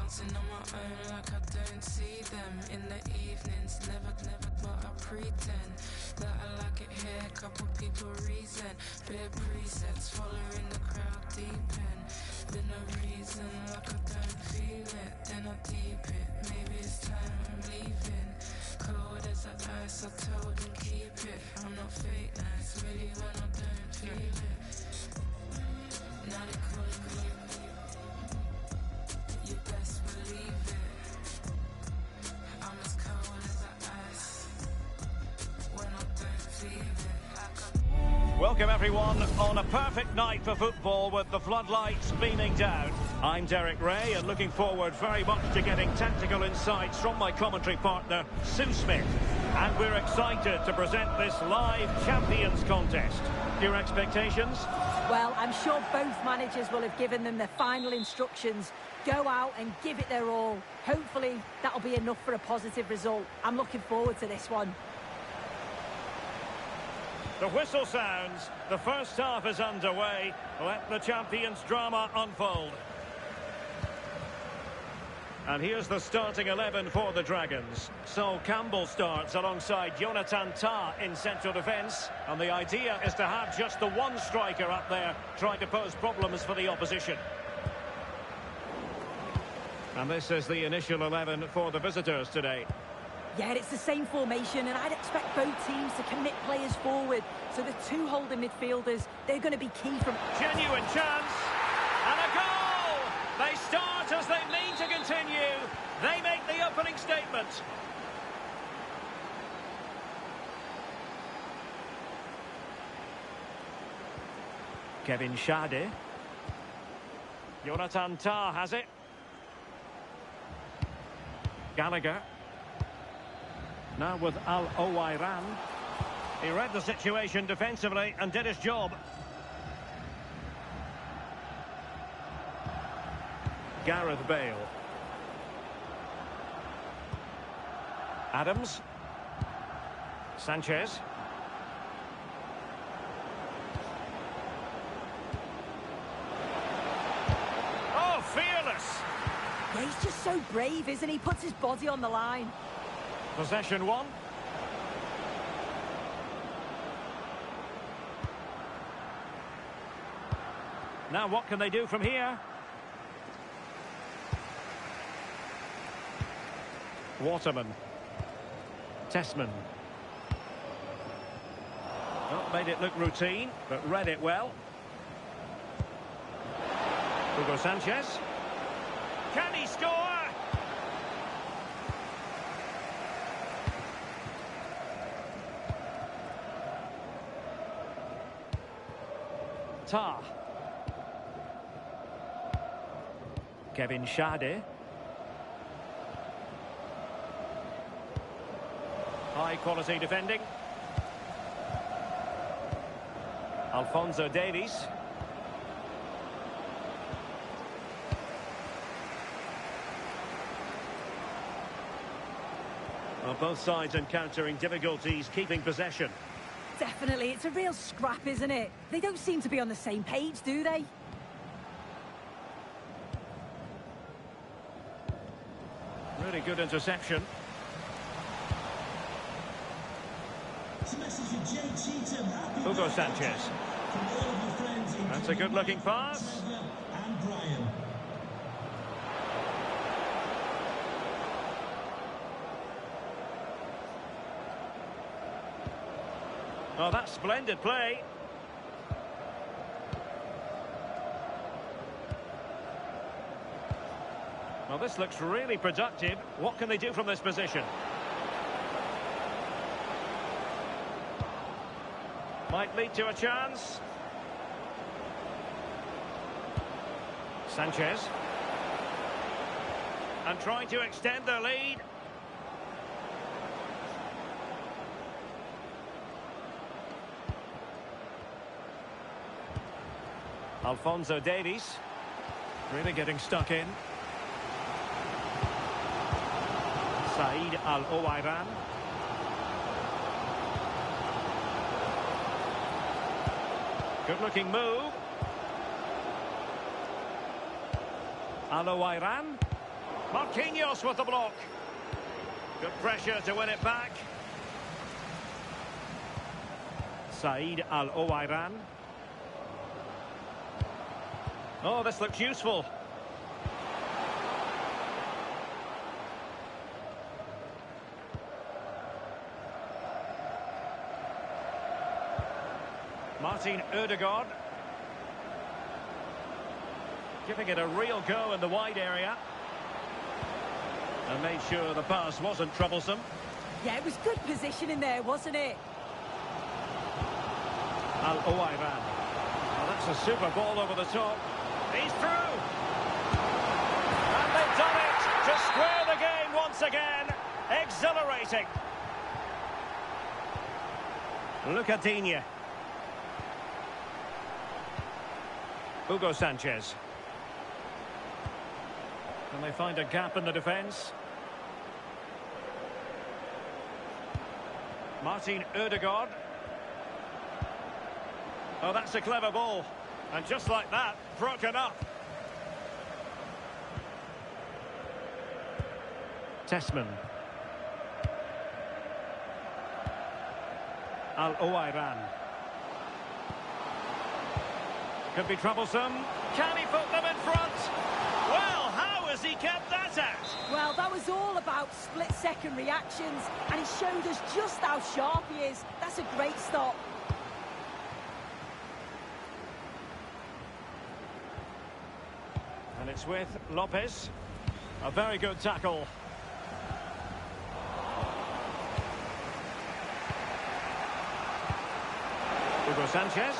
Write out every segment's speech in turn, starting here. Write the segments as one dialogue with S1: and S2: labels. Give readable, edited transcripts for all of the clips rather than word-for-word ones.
S1: dancing on my own like I don't see them. In the evenings, never, but I pretend that I like it here. Couple people reason, bare presets, following the crowd deep in. Then a reason like I don't feel it, then I deep it. Maybe it's time I'm leaving. Cold as the ice, I told them keep it. I'm not fake nice, really when I don't feel it. Now they call it. You best believe it. I'm as cold as the ice when I don't feel it.
S2: Welcome everyone on a perfect night for football with the floodlights beaming down. I'm Derek Ray and looking forward very much to getting tactical insights from my commentary partner Sue Smith. And we're excited to present this live Champions contest. Your expectations?
S3: Well, I'm sure both managers will have given them their final instructions. Go out and give it their all. Hopefully, that'll be enough for a positive result. I'm looking forward to this one.
S2: The whistle sounds. The first half is underway. Let the Champions drama unfold. And here's the starting 11 for the Dragons. Sol Campbell starts alongside Jonathan Tah in central defence. And the idea is to have just the one striker up there trying to pose problems for the opposition. And this is the initial 11 for the visitors today.
S3: Yeah, it's the same formation, and I'd expect both teams to commit players forward. So the two holding midfielders, they're going to be key from...
S2: Genuine chance, and a goal! They start as they mean to continue. They make the opening statement. Kevin Schade. Jonathan Tah has it. Gallagher. Now with Al Owairan. He read the situation defensively and did his job. Gareth Bale. Adams. Sanchez. Oh, fearless!
S3: Yeah, he's just so brave, isn't he? Puts his body on the line.
S2: Possession one. Now what can they do from here? Waterman. Tessman. Not made it look routine, but read it well. Hugo Sanchez. Can he score? Tah. Kevin Schade. High quality defending. Alphonso Davies. Well, both sides encountering difficulties keeping possession.
S3: Definitely, it's a real scrap, isn't it? They don't seem to be on the same page, do they?
S2: Really good interception. Hugo Sanchez. That's a good-looking pass. Oh, that's splendid play. Well, this looks really productive. What can they do from this position? Might lead to a chance. Sanchez. And trying to extend their lead. Alphonso Davies. Really getting stuck in. Said Al Owairan. Good looking move. Al Owairan. Marquinhos with the block. Good pressure to win it back. Said Al Owairan. Oh, this looks useful. Martin Ødegaard. Giving it a real go in the wide area. And made sure the pass wasn't troublesome.
S3: Yeah, it was good positioning there, wasn't it?
S2: Al Owairan. Well, that's a super ball over the top. He's through. And they've done it to square the game once again. Exhilarating. Look at Digne. Hugo Sanchez. Can they find a gap in the defence? Martin Ødegaard. Oh, that's a clever ball. And just like that, broken up. Tessman. Al Owairan. Could be troublesome. Can he put them in front? Well, how has he kept that out?
S3: Well, that was all about split-second reactions, and he showed us just how sharp he is. That's a great stop.
S2: And it's with Lopez. A very good tackle. Hugo Sanchez.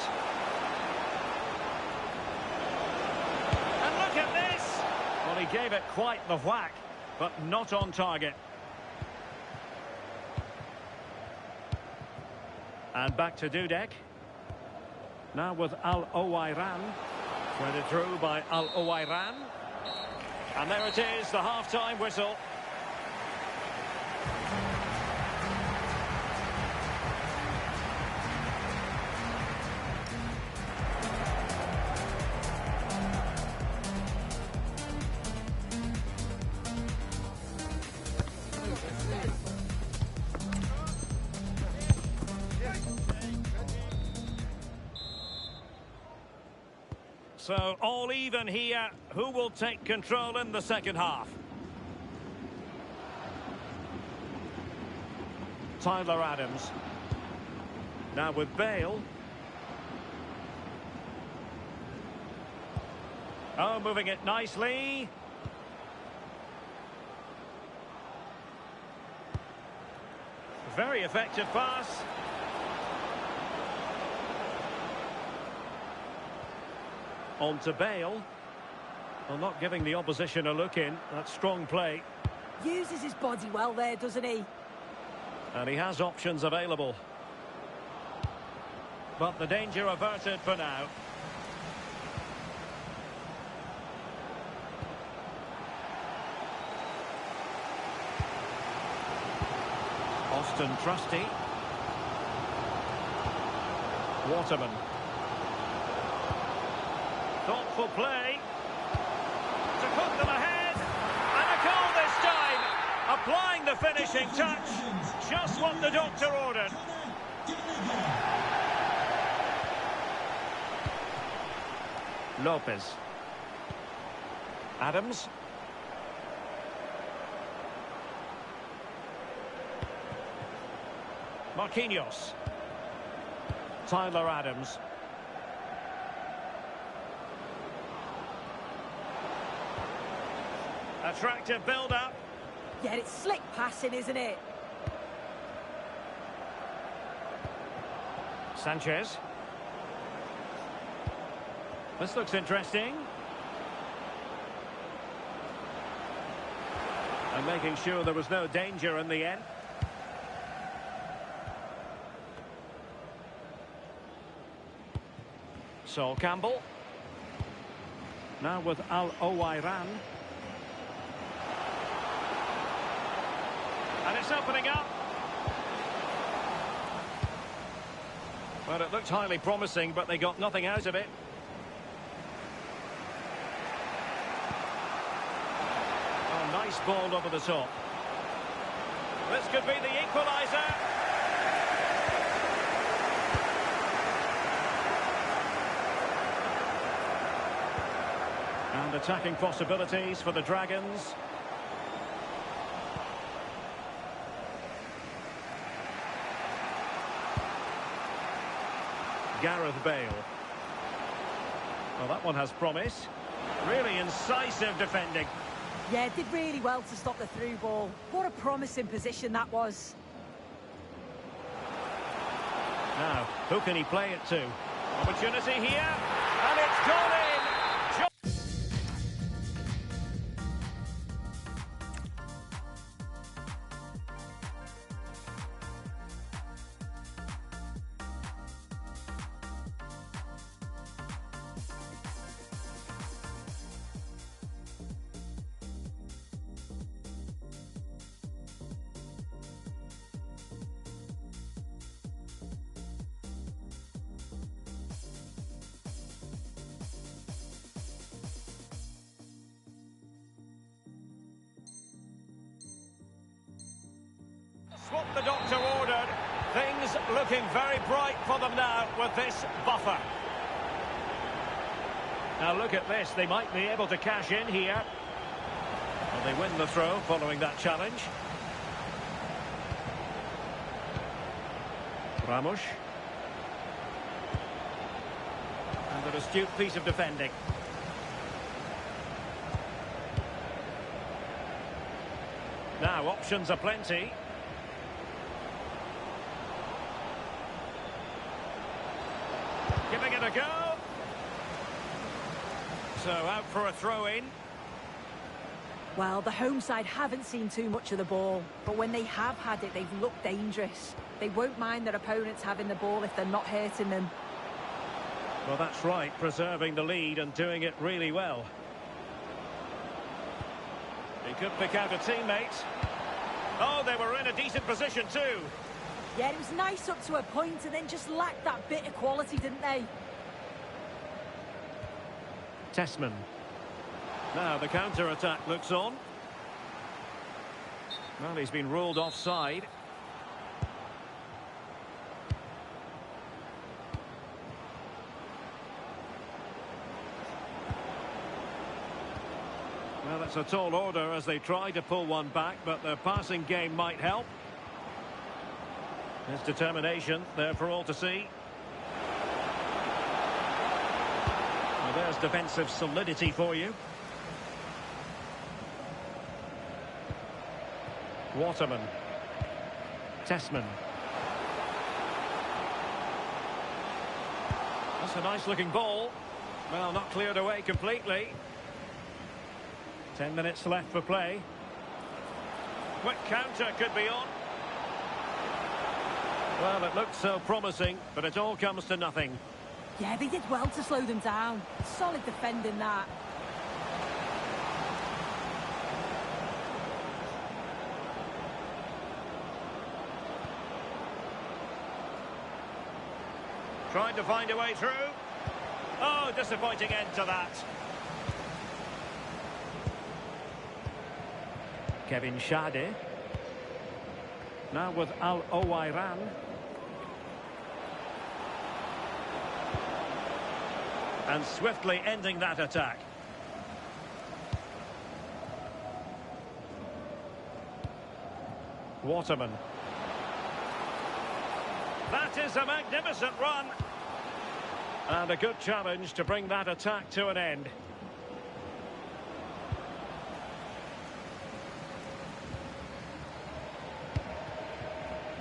S2: And look at this! Well, he gave it quite the whack, but not on target. And back to Dudek. Now with Al Owairan. Threaded through by Al Owairan. And there it is, the half-time whistle. So, all even here. Who will take control in the second half? Tyler Adams. Now with Bale. Oh, moving it nicely. Very effective pass. On to Bale. Well, not giving the opposition a look in. That's strong play.
S3: Uses his body well there, doesn't he?
S2: And he has options available. But the danger averted for now. Austin Trusty. Waterman. Thoughtful play to put them ahead, and a goal this time, applying the finishing touch, just what the doctor ordered. Lopez. Adams. Marquinhos. Tyler Adams. Attractive build-up.
S3: Yeah, it's slick passing, isn't it?
S2: Sanchez. This looks interesting. And making sure there was no danger in the end. Sol Campbell. Now with Al Owairan. And it's opening up. Well, it looked highly promising, but they got nothing out of it. Oh, Nice ball over the top. This could be the equaliser. And attacking possibilities for the Dragons. Gareth Bale. Well, that one has promise. Really incisive defending.
S3: Yeah, did really well to stop the through ball. What a promising position that was.
S2: Now, who can he play it to? Opportunity here, and it's gone in! What the doctor ordered. Things looking very bright for them now with this buffer. Now look at this. They might be able to cash in here. Well, they win the throw following that challenge. Ramos. And an astute piece of defending. Now options are plenty. Giving it a go. So out for a throw-in.
S3: Well, the home side haven't seen too much of the ball, but when they have had it, they've looked dangerous. They won't mind their opponents having the ball if they're not hurting them.
S2: Well, that's right, preserving the lead and doing it really well. He could pick out a teammate. Oh, they were in a decent position too.
S3: Yeah, it was nice up to a point and then just lacked that bit of quality, didn't they?
S2: Tessman. Now the counter-attack looks on. Well, he's been ruled offside. Well, that's a tall order as they try to pull one back, but their passing game might help. His determination there for all to see. Well, there's defensive solidity for you. Waterman. Tessman. That's a nice looking ball. Well, not cleared away completely. 10 minutes left for play. Quick counter could be on. Well, it looked so promising, but it all comes to nothing.
S3: Yeah, they did well to slow them down. Solid defending that.
S2: Trying to find a way through. Oh, disappointing end to that. Kevin Schade. Now with Al Owairan. And swiftly ending that attack. Waterman. That is a magnificent run. And a good challenge to bring that attack to an end.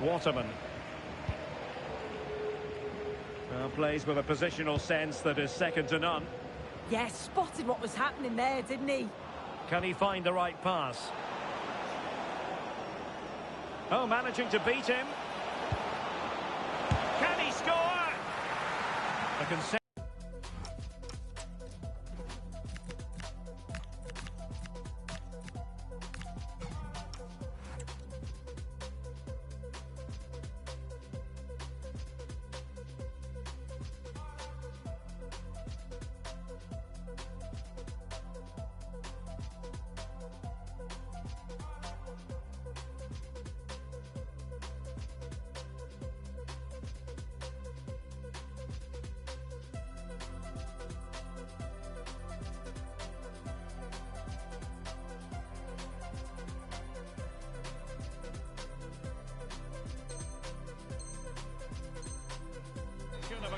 S2: Waterman. Plays with a positional sense that is second to none.
S3: Yeah, spotted what was happening there, didn't he?
S2: Can he find the right pass? Oh, managing to beat him. Can he score? A concession.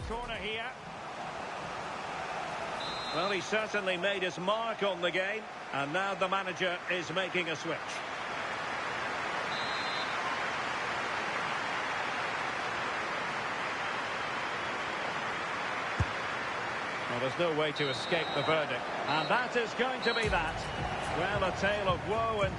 S2: corner here. Well, he certainly made his mark on the game, and now the manager is making a switch. Well, there's no way to escape the verdict, and that is going to be that. Well, a tale of woe and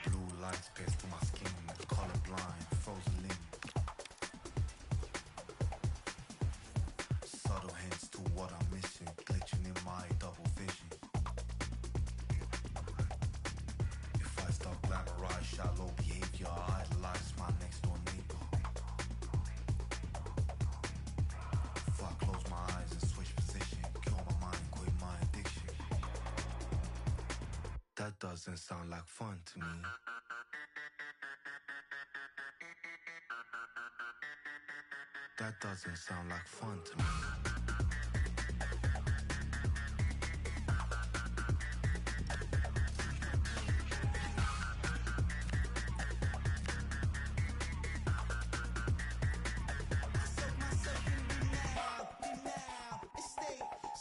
S4: Blue lights pierce through my skin, colorblind, frozen limb. Subtle hints to what I'm missing, glitching in my double vision. If I start glamorize shallow behavior, I idolize my next door neighbor. If I close my eyes and switch position, kill my mind, quit my addiction. That doesn't sound like fun to me. That doesn't sound like fun to me.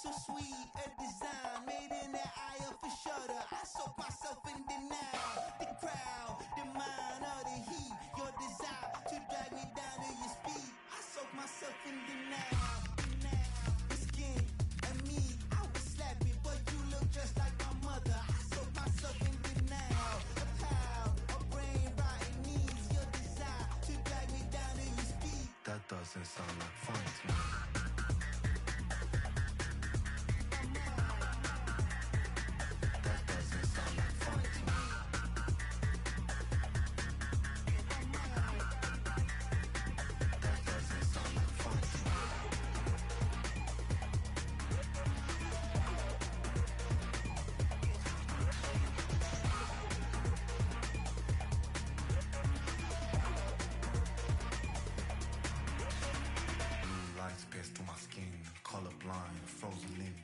S5: So sweet, a design made in the eye of a shutter. I soak myself in denial. The crowd, the mind of the heat. Your desire to drag me down to your speed. I soak myself in denial. The skin and me, I was slapping, but you look just like my mother. I soak myself in denial. A pound, a brain rotting knees. Your desire to drag me down to your speed.
S4: That doesn't sound like fun to me. Pierce through my skin, colorblind, frozen limb.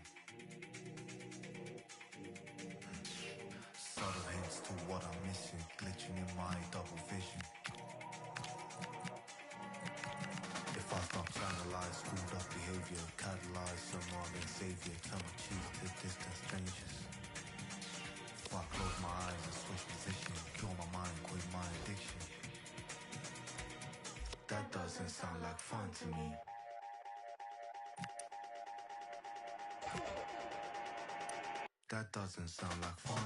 S4: Subtle hints to what I'm missing, glitching in my double vision. If I stop to analyze screwed up behavior, catalyze someone and savior, turn my cheek to distant strangers. If I close my eyes and switch position, kill my mind, quit my addiction. That doesn't sound like fun to me. That doesn't sound like fun.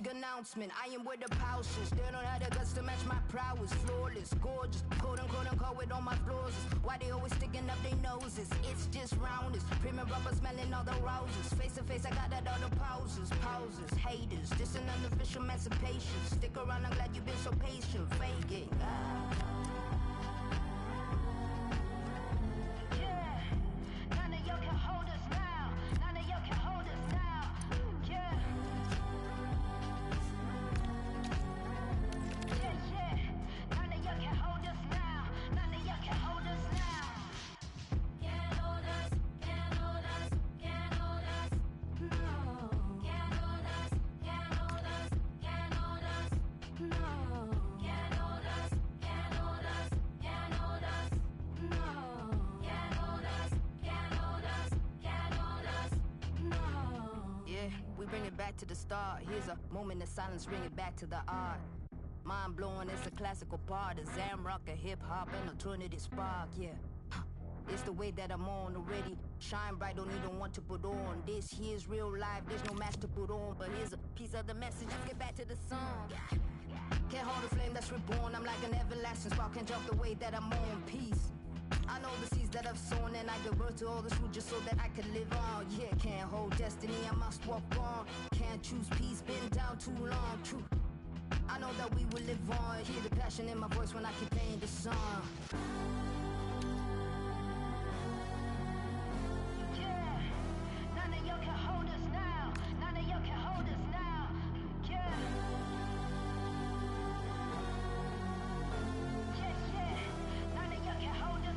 S6: Announcement, I am with the pouches. They don't have the guts to match my prowess. Flawless, gorgeous, quote unquote with all my flaws. Why they always sticking up their noses? It's just rounders, premium rubber smelling all the roses. Face to face, I got that all the pauses, haters. This an unofficial emancipation. Stick around, I'm glad you've been so patient. Fake it. bring it back to the start. Here's a moment of silence, bring it back to the art. Mind blowing, it's a classical part. A Zamrock, a hip hop, an alternative spark, yeah. It's the way that I'm on already. Shine bright, don't even want to put on. This here's real life, there's no match to put on. But here's a piece of the message, let's get back to the song. Can't hold a flame that's reborn. I'm like an everlasting spark, can't jump the way that I'm on. Peace. I know the seeds that I've sown, and I give birth to all this fruit just so that I can live on. Yeah, can't hold destiny, I must walk on. Can't choose peace, been down too long. True. I know that we will live on. Hear the passion in my voice when I keep playing the song. Yeah, none of y'all can hold us now. None of y'all can hold us now. Yeah. None of y'all can hold us.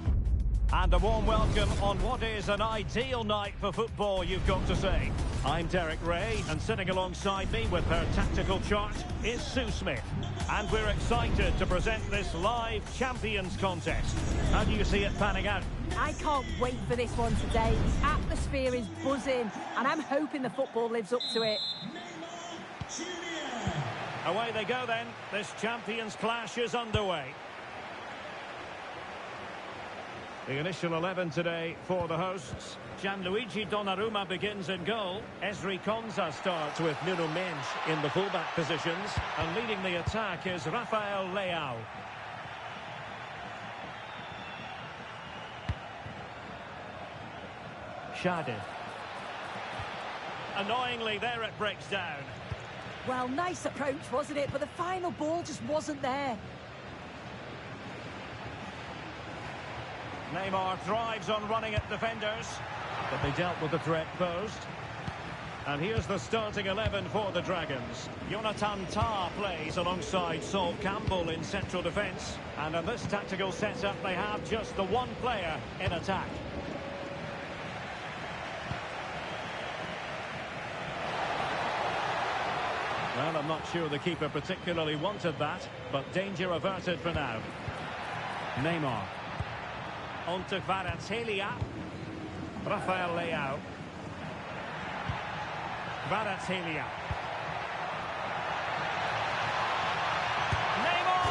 S2: And a warm welcome on what is an ideal night for football, you've got to say. I'm Derek Ray, and sitting alongside me with her tactical chart is Sue Smith. And we're excited to present this live Champions contest. How do you see it panning out?
S3: I can't wait for this one today. The atmosphere is buzzing, and I'm hoping the football lives up to it.
S2: Away they go then. This Champions clash is underway. The initial 11 today for the hosts. Gianluigi Donnarumma begins in goal. Ezri Konsa starts with Nuno Mendes in the fullback positions. And leading the attack is Rafael Leao. Shade. Annoyingly, there it breaks down.
S3: Well, nice approach, wasn't it? But the final ball just wasn't there.
S2: Neymar thrives on running at defenders, but they dealt with the threat posed. And here's the starting 11 for the Dragons. Jonathan Tah plays alongside Sol Campbell in central defence. And in this tactical setup, they have just the one player in attack. Well, I'm not sure the keeper particularly wanted that, but danger averted for now. Neymar. On to Kvaratskhelia. Rafael Leao. Kvaratskhelia. Neymar!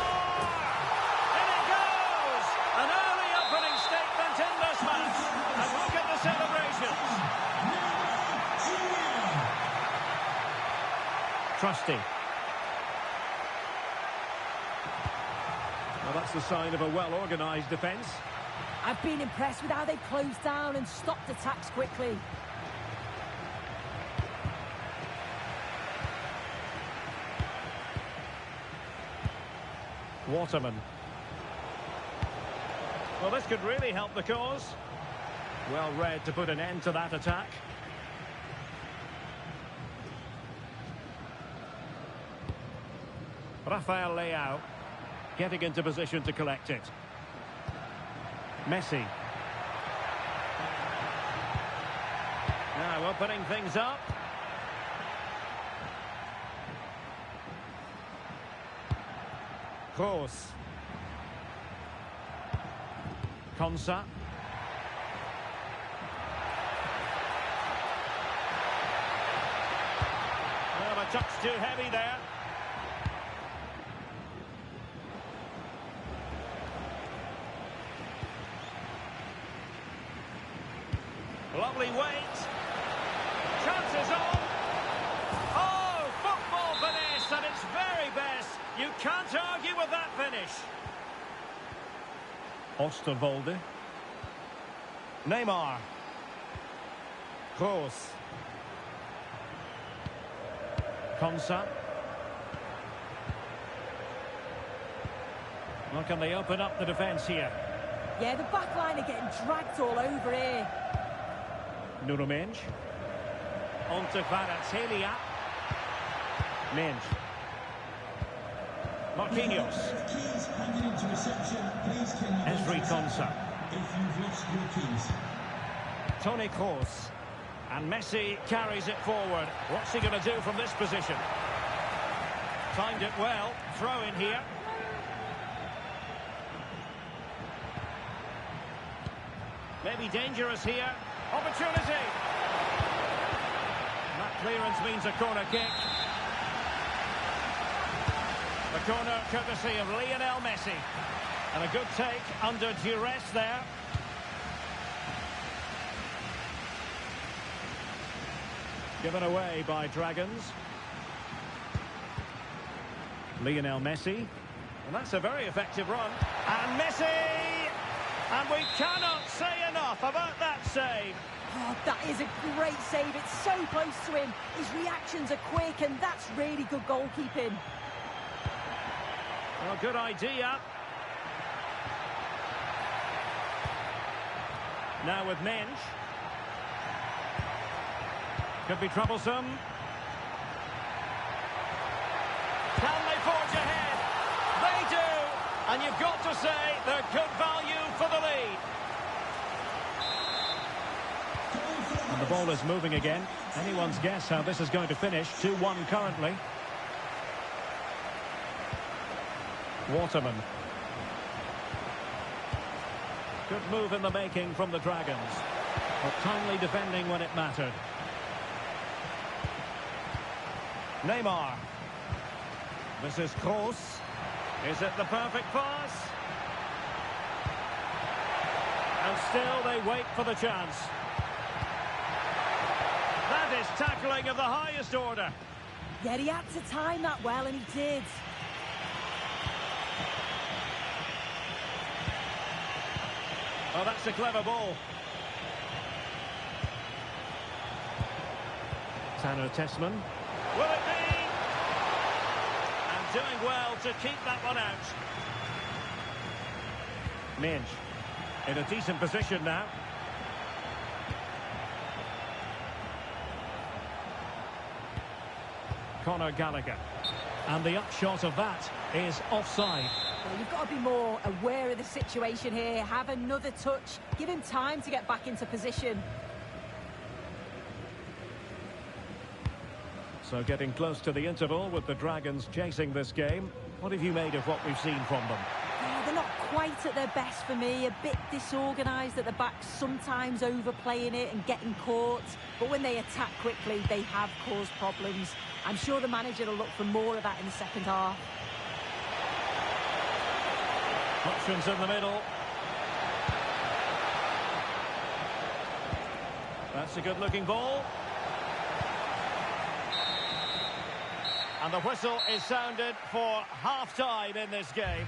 S2: In it goes! An early opening statement in this match. And look at the celebrations. Trusty. Well, that's the sign of a well-organised defence.
S3: I've been impressed with how they closed down and stopped attacks quickly.
S2: Waterman. Well, this could really help the cause. Well read to put an end to that attack. Rafael Leao getting into position to collect it. Messi. Now opening things up. Kroos. Konsa. Well, a touch too heavy there. Lovely weight. Chances on. Oh, football finesse at its very best. You can't argue with that finish. Osterwolde. Neymar. Kroos. Konsa. Well, can they open up the defence here?
S3: Yeah, the back line are getting dragged all over here.
S2: Nuno Mendes. On to Kvaratskhelia. Mendes. Marquinhos. Ezri Konsa. Toni Kroos. And Messi carries it forward. What's he going to do from this position? Timed it well. Throw in here. Maybe dangerous here. Opportunity. That Clearance means a corner kick. The corner courtesy of Lionel Messi. And a good take under duress there. Given away by Dragons. Lionel Messi. And that's a very effective run. And Messi! And we cannot say enough about that save.
S3: Oh, that is a great save. It's so close to him. His reactions are quick, and that's really good goalkeeping.
S2: Well, good idea. Now with Mensch. Could be troublesome. Can they forge ahead? They do. And you've got to say they're good value for the lead. And the ball is moving again. Anyone's guess how this is going to finish. 2-1 currently. Waterman. Good move in the making from the Dragons. But timely defending when it mattered. Neymar. This is Kroos. Is it the perfect pass? And still they wait for the chance. That is tackling of the highest order.
S3: Yeah, he had to time that well, and he did.
S2: Oh, that's a clever ball. Tanner Tessman. Will it be? And doing well to keep that one out. Mensch in a decent position now. Conor Gallagher. And the upshot of that is offside.
S3: Well, you've got to be more aware of the situation here. Have another touch. Give him time to get back into position.
S2: So getting close to the interval with the Dragons chasing this game. What have you made of what we've seen from them?
S3: They're not quite at their best for me. A bit disorganised at the back, sometimes overplaying it and getting caught. But when they attack quickly, they have caused problems. I'm sure the manager will look for more of that in the second half.
S2: Options in the middle. That's a good-looking ball. And the whistle is sounded for half-time in this game.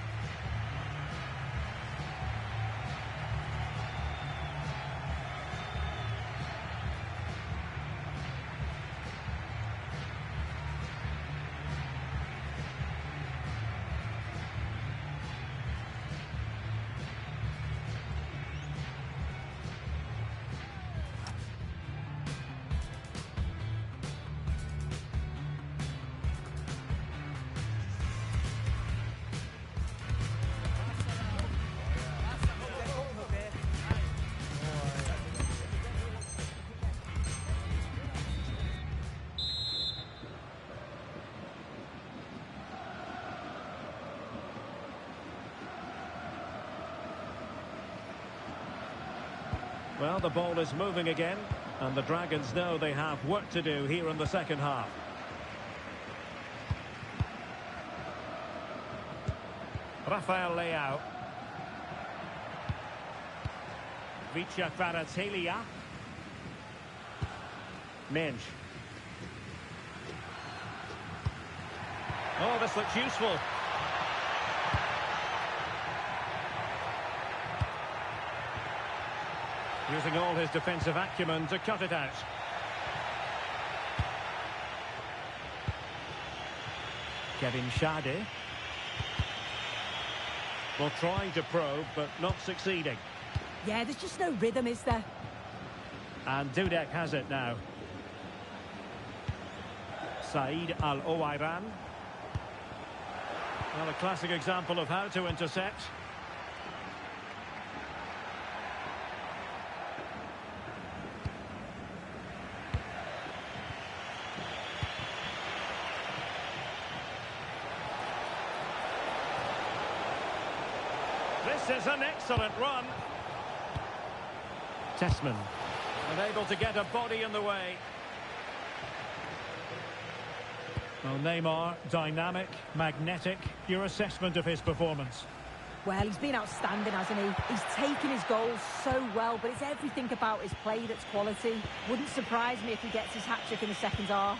S2: Well, the ball is moving again, and the Dragons know they have work to do here in the second half. Rafael Leao. Vicha Kvaratskhelia. Mensch. Oh, this looks useful. Using all his defensive acumen to cut it out. Kevin Schade. Well, trying to probe, but not succeeding.
S3: Yeah, there's just no rhythm, is there?
S2: And Dudek has it now. Said Al-Owairan. Well, a classic example of how to intercept. This is an excellent run. Tessman. Unable to get a body in the way. Well, Neymar, dynamic, magnetic. Your assessment of his performance?
S3: Well, he's been outstanding, hasn't he? He's taken his goals so well, but it's everything about his play that's quality. Wouldn't surprise me if he gets his hat-trick in the second half.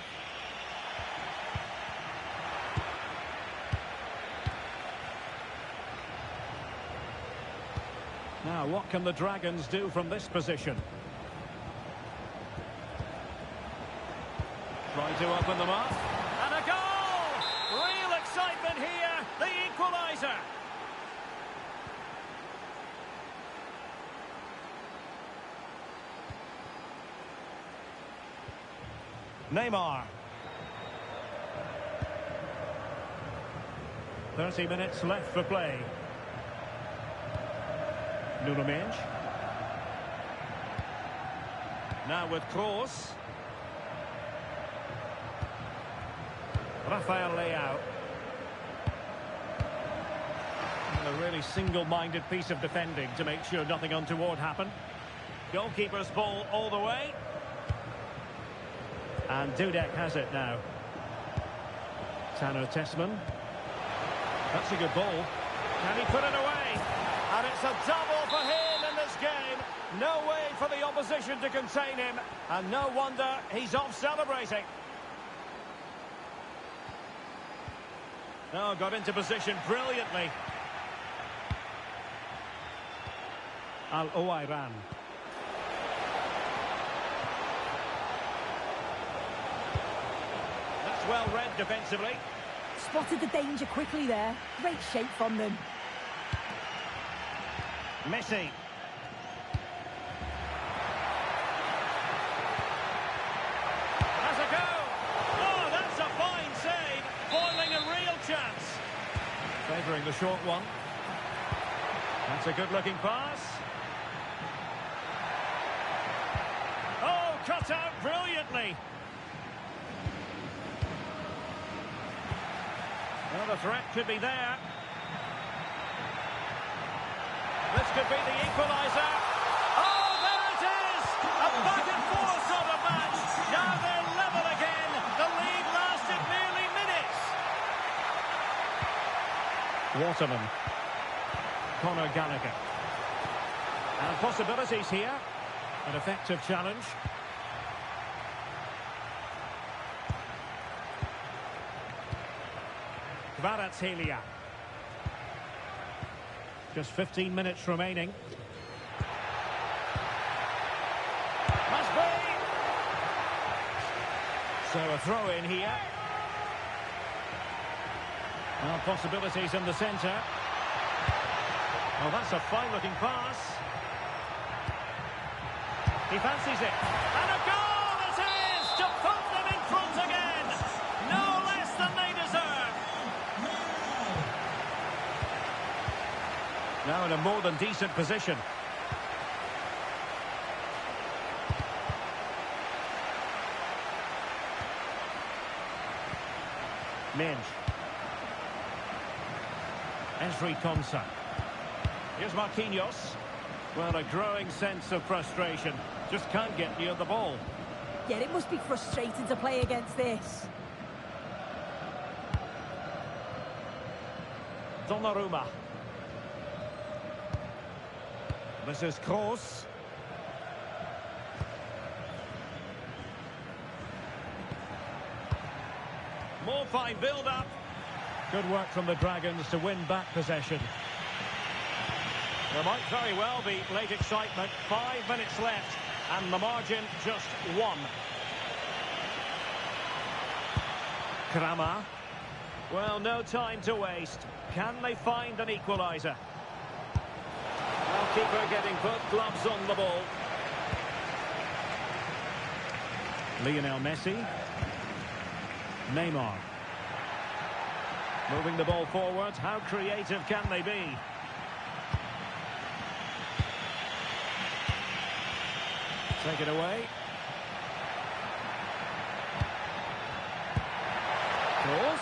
S2: Now, what can the Dragons do from this position? Trying to open them up. And a goal! Real excitement here. The equaliser. Neymar. 30 minutes left for play. Nuno Mendes. Now with Kroos. Rafael Leao. And a really single-minded piece of defending to make sure nothing untoward happened. Goalkeeper's ball all the way. And Dudek has it now. Tanner Tessman. That's a good ball. Can he put it away? And it's a double for him in this game. No way for the opposition to contain him. And no wonder he's off celebrating. Oh, got into position brilliantly. Al-Owairan. That's well read defensively.
S3: Spotted the danger quickly there. Great shape from them.
S2: Messi. Has a go. Oh, that's a fine save. Foiling a real chance. Favouring the short one. That's a good-looking pass. Oh, cut out brilliantly. Well, the threat could be there. This could be the equaliser. Oh, there it is! A back-and-forth sort of match. Now they're level again. The lead lasted nearly minutes. Waterman. Conor Gallagher. And possibilities here. An effective challenge. Kvaratskhelia. Just 15 minutes remaining. Must be! So a throw in here. Well, possibilities in the centre. Oh, that's a fine-looking pass. He fancies it. And a goal it is! To put them in front again! No less than they deserve! Now in a more than decent position. Mendes. Ezri Konsa. Here's Marquinhos. Well, a growing sense of frustration. Just can't get near the ball.
S3: Yeah, it must be frustrating to play against this.
S2: Donnarumma. This is Kroos. More fine build-up. Good work from the Dragons to win back possession. There might very well be late excitement. 5 minutes left, and the margin just 1. Kramer. Well, no time to waste. Can they find an equaliser? Well, keeper getting both gloves on the ball. Lionel Messi. Neymar. Moving the ball forward. How creative can they be? Take it away. Kroos.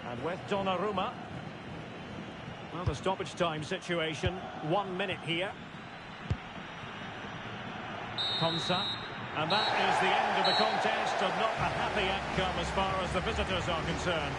S2: And with Donnarumma. Well, the stoppage time situation. 1 minute here. Konsa. And that is the end of the contest, and not a happy outcome as far as the visitors are concerned.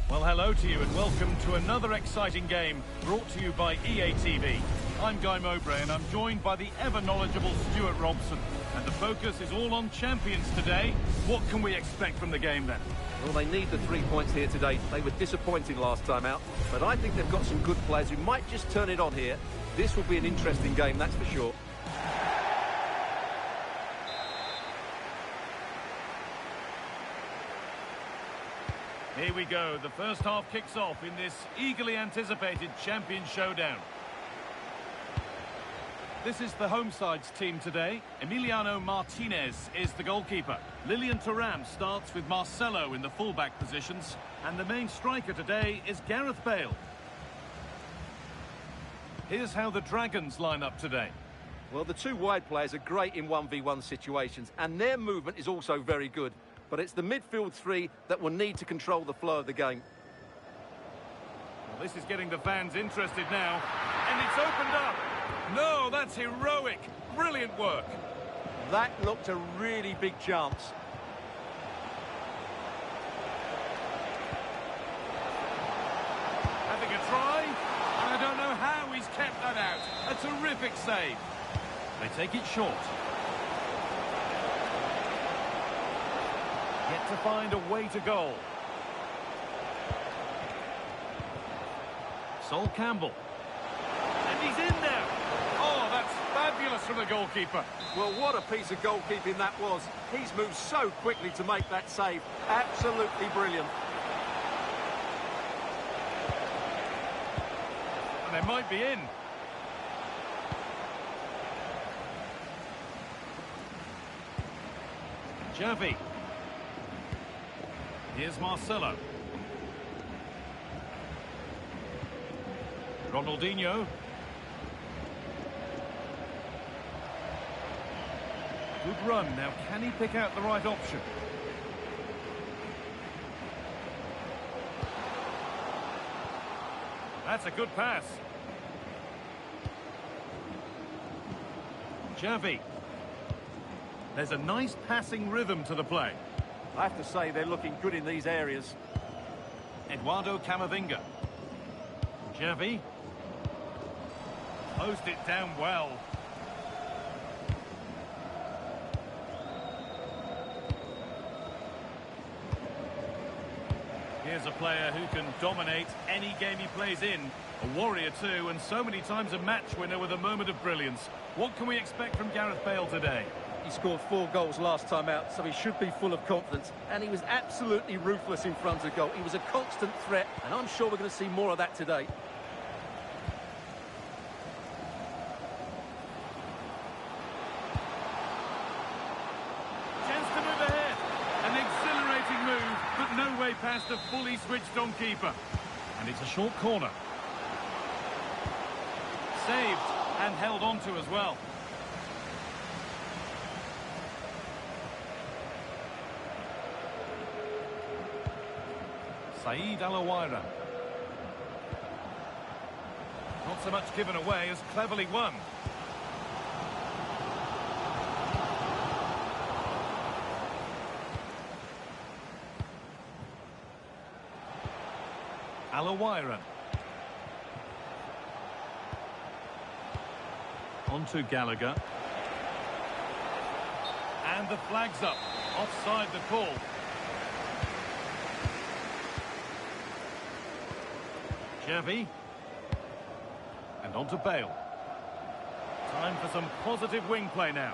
S7: Well, hello to you and welcome to another exciting game brought to you by EA TV. I'm Guy Mowbray and I'm joined by the ever-knowledgeable Stuart Robson. And the focus is all on champions today. What can we expect from the game then?
S8: Well, they need the 3 points here today. They were disappointing last time out, but I think they've got some good players who might just turn it on here. This will be an interesting game, that's for sure.
S7: Here we go. The first half kicks off in this eagerly anticipated champion showdown. This is the home side's team today. Emiliano Martinez is the goalkeeper. Lilian Thuram starts with Marcelo in the fullback positions. And the main striker today is Gareth Bale. Here's how the Dragons line up today.
S8: Well, the two wide players are great in 1v1 situations, and their movement is also very good. But it's the midfield three that will need to control the flow of the game.
S7: Well, this is getting the fans interested now. And it's opened up. No, that's heroic. Brilliant work.
S8: That looked a really big chance.
S7: Having a try. And I don't know how he's kept that out. A terrific save. They take it short. Yet to find a way to goal. Sol Campbell. And he's in there. Oh, that's fabulous from the goalkeeper.
S8: Well, what a piece of goalkeeping that was. He's moved so quickly to make that save. Absolutely brilliant.
S7: And they might be in. Xavi. Here's Marcelo. Ronaldinho. Good run. Now, can he pick out the right option? That's a good pass. Xavi. There's a nice passing rhythm to the play.
S8: I have to say they're looking good in these areas.
S7: Eduardo Camavinga. Xavi. Closed it down well. Here's a player who can dominate any game he plays in. A warrior too, and so many times a match winner with a moment of brilliance. What can we expect from Gareth Bale today?
S8: He scored 4 goals last time out, so he should be full of confidence. And he was absolutely ruthless in front of goal. He was a constant threat, and I'm sure we're going to see more of that today.
S7: Chance to move ahead. An exhilarating move, but no way past a fully switched-on keeper. And it's a short corner. Saved and held on to as well. Said Alaouira. Not so much given away as cleverly won. Alaouira. On to Gallagher. And the flag's up. Offside the call. Xavi. And on to Bale. Time for some positive wing play now.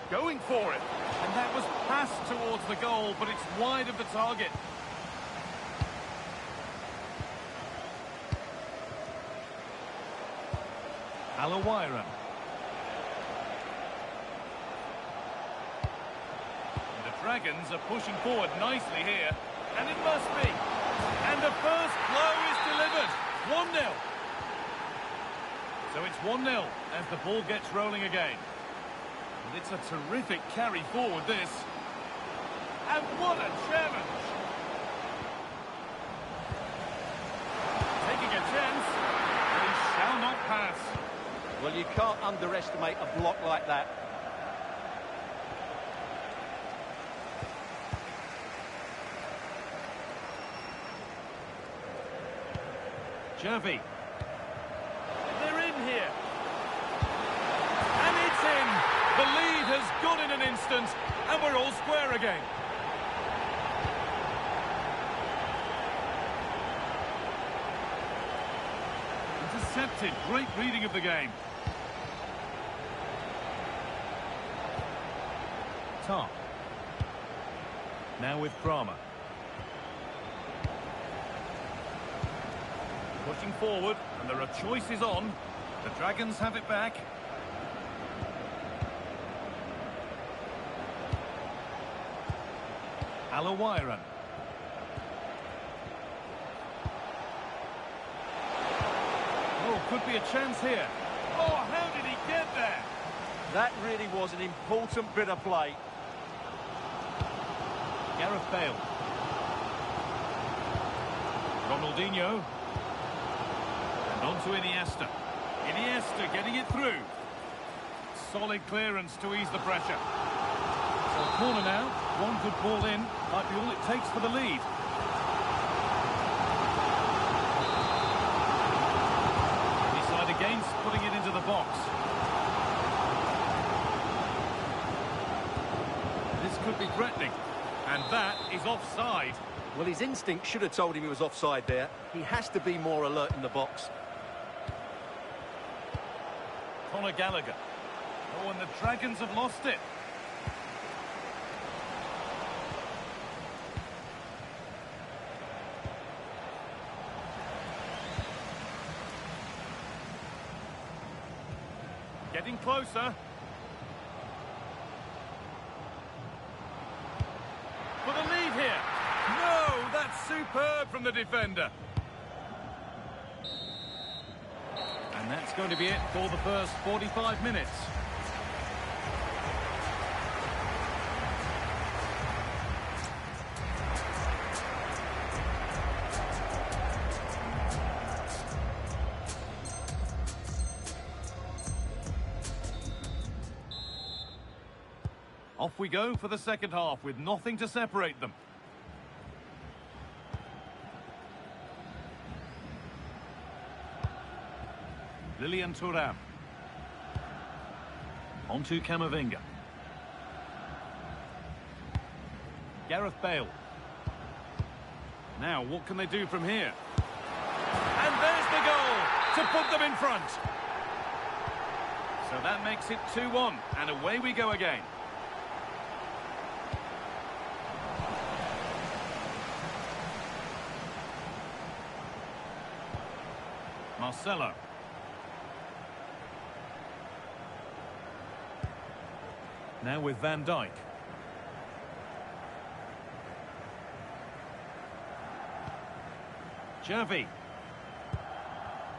S7: going for it. And that was passed towards the goal, but it's wide of the target. Alawaira. The Dragons are pushing forward nicely here, and it must be. And the first blow is delivered. 1-0. So it's 1-0 as the ball gets rolling again. And it's a terrific carry forward, this. And what a challenge! Taking a chance. They shall not pass.
S8: Well, you can't underestimate a block like that.
S7: Xavi. They're in here. And it's in. The lead has gone in an instant, and we're all square again. Intercepted. Great reading of the game. Top. Now with Kramer. Pushing forward, and there are choices on. The Dragons have it back. Alawaira. Oh, could be a chance here. Oh, how did he get there?
S8: That really was an important bit of play.
S7: Gareth Bale. Ronaldinho. And on to Iniesta. Iniesta getting it through. Solid clearance to ease the pressure. So corner now. One good ball in. Might be all it takes for the lead. Decide against putting it into the box. This could be threatening. And that is offside.
S8: Well, his instinct should have told him he was offside there. He has to be more alert in the box.
S7: Conor Gallagher. Oh, and the Dragons have lost it. Getting closer. For the lead here. No, that's superb from the defender. And that's going to be it for the first 45 minutes. Off we go for the second half with nothing to separate them. Lilian Thuram. On to Camavinga. Gareth Bale. Now, what can they do from here? And there's the goal to put them in front. So that makes it 2-1, and away we go again. Marcelo. Now with Van Dijk. Xavi.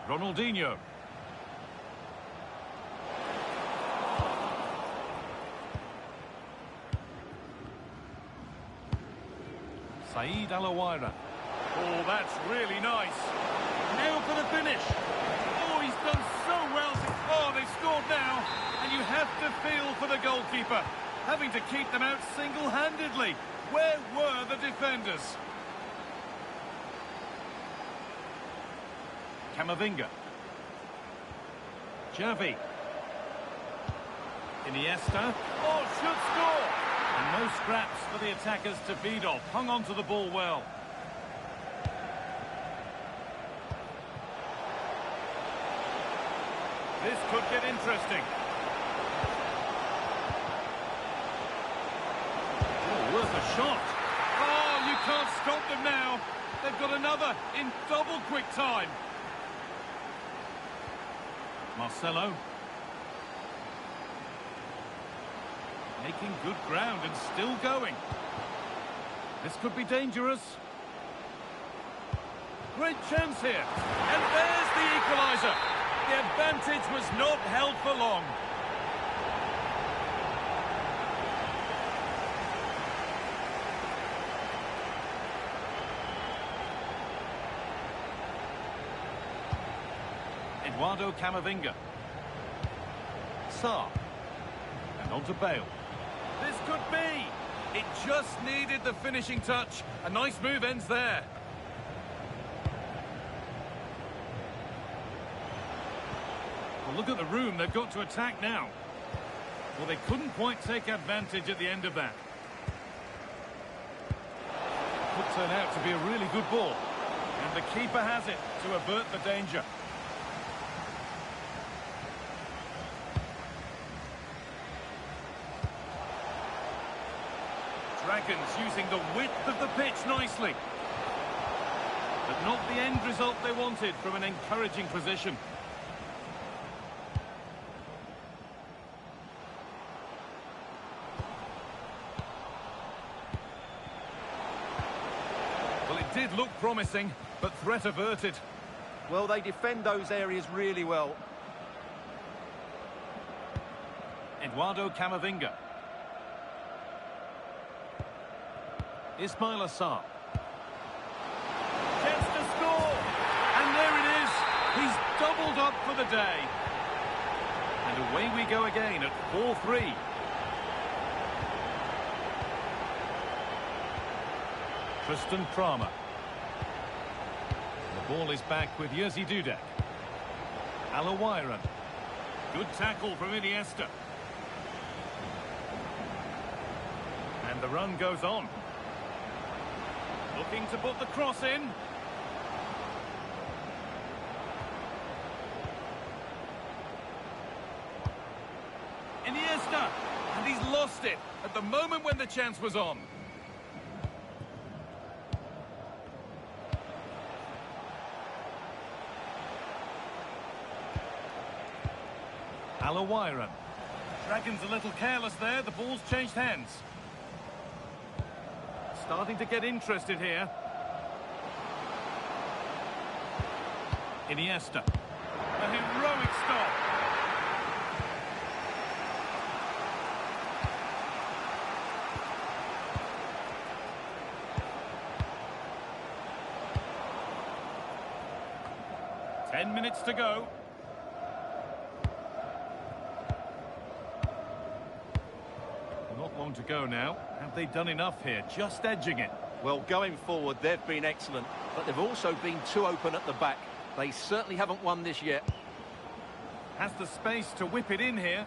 S7: Ronaldinho. Said Alawaira. Oh, that's really nice. Now for the finish. Oh, he's done so well. Oh, they've scored now. And you have to feel for the goalkeeper, having to keep them out single-handedly. Where were the defenders? Camavinga. Xavi. Iniesta. Oh, should score. And no scraps for the attackers to feed off. Hung on to the ball well. This could get interesting. a shot. Oh, you can't stop them now. They've got another in double quick time. Marcelo. Making good ground and still going. This could be dangerous. Great chance here. And there's the equaliser. The advantage was not held for long. Eduardo Camavinga. Sarr. And on to Bale. This could be. It just needed the finishing touch. A nice move ends there. Well, look at the room they've got to attack now. Well, they couldn't quite take advantage at the end of that. Could turn out to be a really good ball. And the keeper has it to avert the danger. Dragons using the width of the pitch nicely. But not the end result they wanted from an encouraging position. Well, it did look promising, but threat averted.
S8: Well, they defend those areas really well.
S7: Eduardo Camavinga. Ismail Assar. Chance to score! And there it is! He's doubled up for the day. And away we go again at 4-3. Tristan Kramer. The ball is back with Jerzy Dudek. Alawiran. Good tackle from Iniesta. And the run goes on. Looking to put the cross in. Iniesta! And he's lost it at the moment when the chance was on. Alawiran. Dragons a little careless there. The ball's changed hands. Starting to get interested here. Iniesta. A heroic stop. Ten minutes to go. Not long to go now. Have they done enough here? Just edging it.
S8: Well, going forward, they've been excellent, but they've also been too open at the back. They certainly haven't won this yet.
S7: Has the space to whip it in here.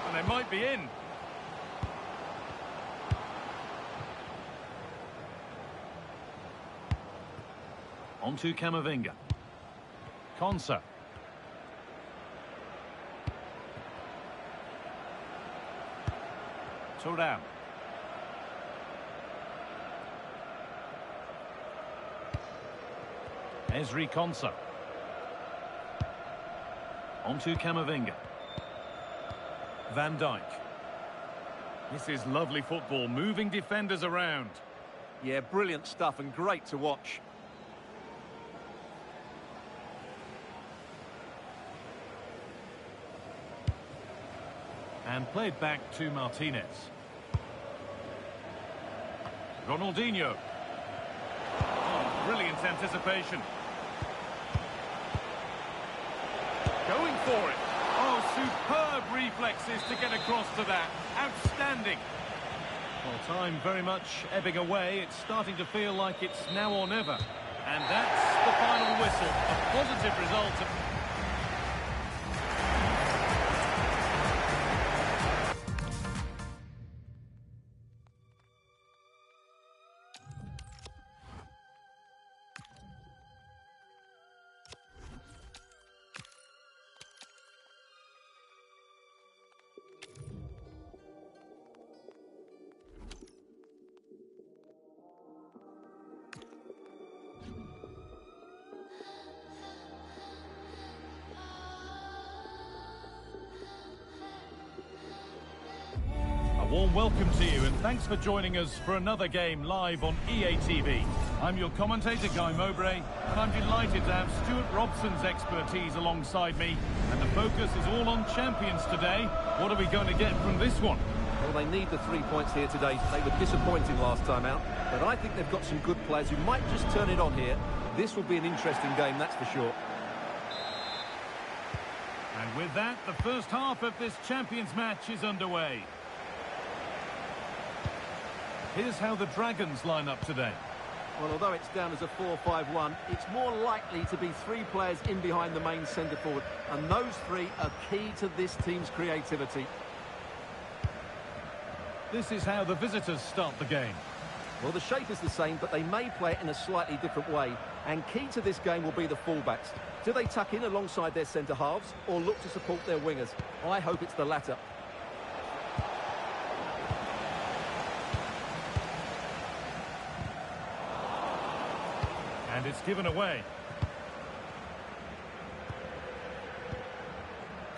S7: And they might be in. On to Camavinga. Konsa. Thuram. Ezri Konsa. On to Camavinga. Van Dijk. This is lovely football, moving defenders around.
S8: Yeah, brilliant stuff and great to watch.
S7: And played back to Martinez. Ronaldinho. Oh, brilliant anticipation. Going for it. Oh, superb reflexes to get across to that. Outstanding. Well, time very much ebbing away. It's starting to feel like it's now or never. And that's the final whistle. A positive result. warm welcome to you and thanks for joining us for another game live on EA TV. I'm your commentator, Guy Mowbray, and I'm delighted to have Stuart Robson's expertise alongside me. And the focus is all on champions today. What are we going to get from this one?
S8: Well, they need the 3 points here today. They were disappointing last time out, but I think they've got some good players who might just turn it on here. This will be an interesting game, that's for sure.
S7: And with that, the first half of this Champions match is underway. Here's how the Dragons line up today.
S8: Well, although it's down as a 4-5-1, it's more likely to be 3 players in behind the main centre-forward. And those 3 are key to this team's creativity.
S7: This is how the visitors start the game.
S8: Well, the shape is the same, but they may play it in a slightly different way. And key to this game will be the fullbacks. Do they tuck in alongside their centre-halves or look to support their wingers? I hope it's the latter.
S7: And it's given away.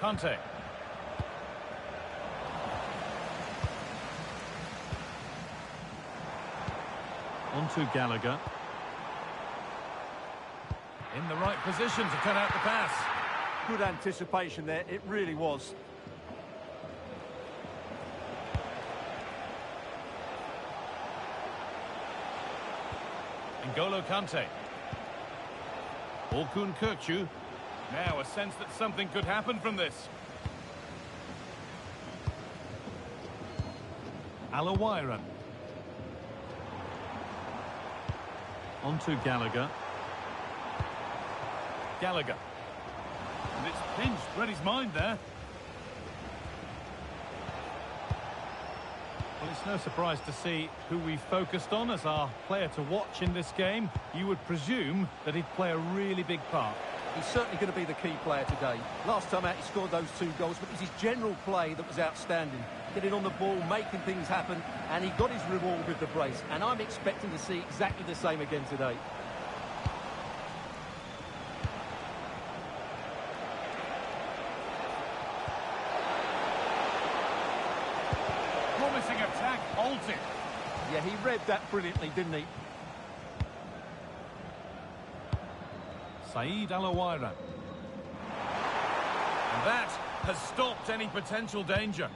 S7: Kante. On to Gallagher. In the right position to cut out the pass.
S8: Good anticipation there, it really was.
S7: N'Golo Kante. Orkun Kökçü. Now a sense that something could happen from this. Alawairan. On to Gallagher. Gallagher. And it's pinched, read his mind there. Well, it's no surprise to see who we focused on as our player to watch in this game. You would presume that he'd play a really big part.
S8: He's certainly going to be the key player today. Last time out he scored those 2 goals, but it was his general play that was outstanding. Getting on the ball, making things happen, and he got his reward with the brace. And I'm expecting to see exactly the same again today.
S7: Promising attack halted.
S8: Yeah, he read that brilliantly, didn't he?
S7: Saeed Alawairan. And that has stopped any potential danger.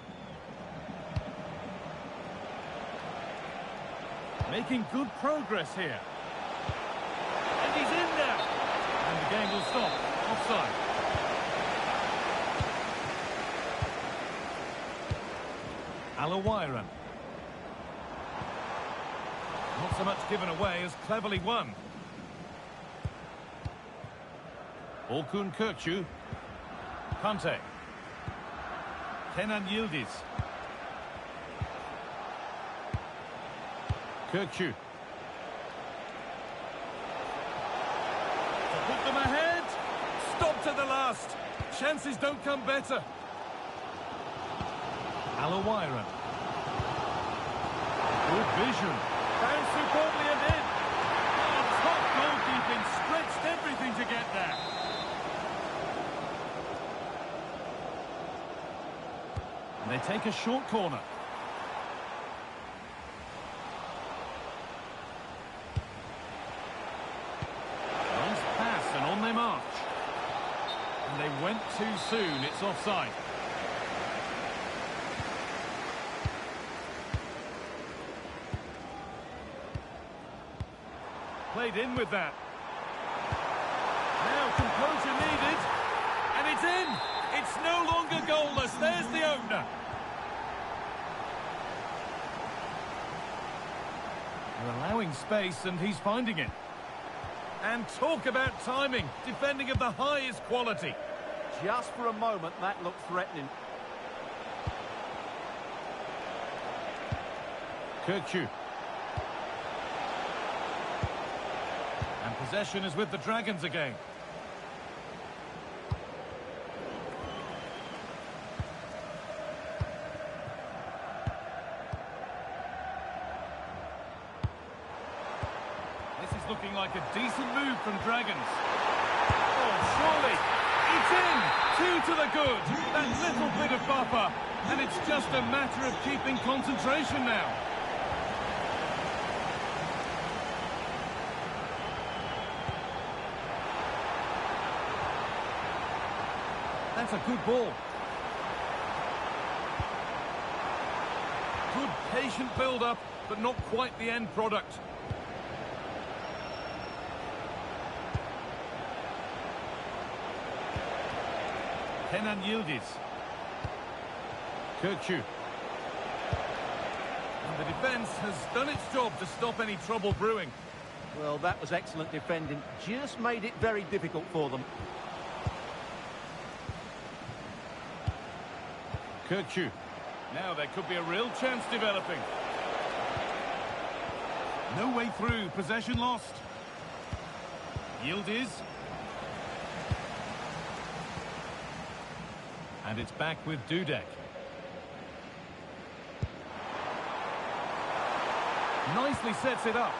S7: Making good progress here. And he's in there. And the game will stop. Offside. Alawairan. Not so much given away as cleverly won. Orkun Kökçü. Kante. Kenan Yildiz. Kökçü. To put them ahead. Stop to the last. Chances don't come better. Alawairan. Good vision. Found superbly and in. Oh, top goalkeeping. Stretched everything to get there. And they take a short corner. Nice pass and on they march. And they went too soon. It's offside. Played in with that. Now composure needed. And it's in. It's no longer goalless. There's the opener. They're allowing space and he's finding it. And talk about timing. Defending of the highest quality.
S8: Just for a moment, that looked threatening.
S7: Kökçü. And possession is with the Dragons again. This is looking like a decent move from Dragons. Oh, surely. It's in! 2 to the good. That little bit of buffer. And it's just a matter of keeping concentration now. That's a good ball. Good patient build-up, but not quite the end product. Kenan Yildiz. Kirkçü. And the defence has done its job to stop any trouble brewing.
S8: Well, that was excellent defending. Just made it very difficult for them.
S7: Kirkçü. Now there could be a real chance developing. No way through, possession lost. Yildiz. And it's back with Dudek. Nicely sets it up.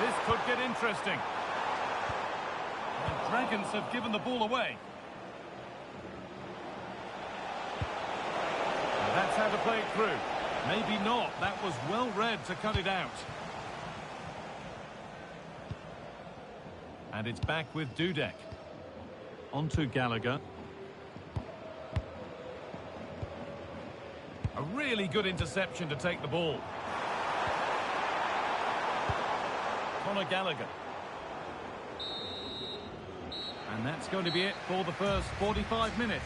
S7: This could get interesting. And Dragons have given the ball away. And that's how to play it through. Maybe not. That was well read to cut it out. And it's back with Dudek. On to Gallagher. A really good interception to take the ball. Conor Gallagher. And that's going to be it for the first 45 minutes.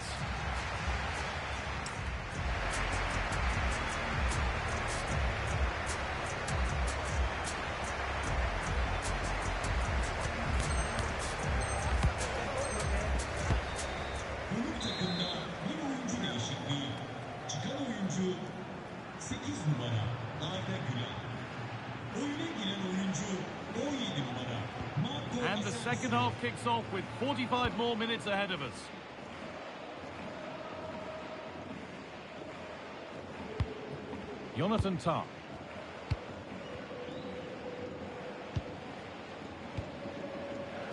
S7: And the second half kicks off with 45 more minutes ahead of us. Jonathan Tah.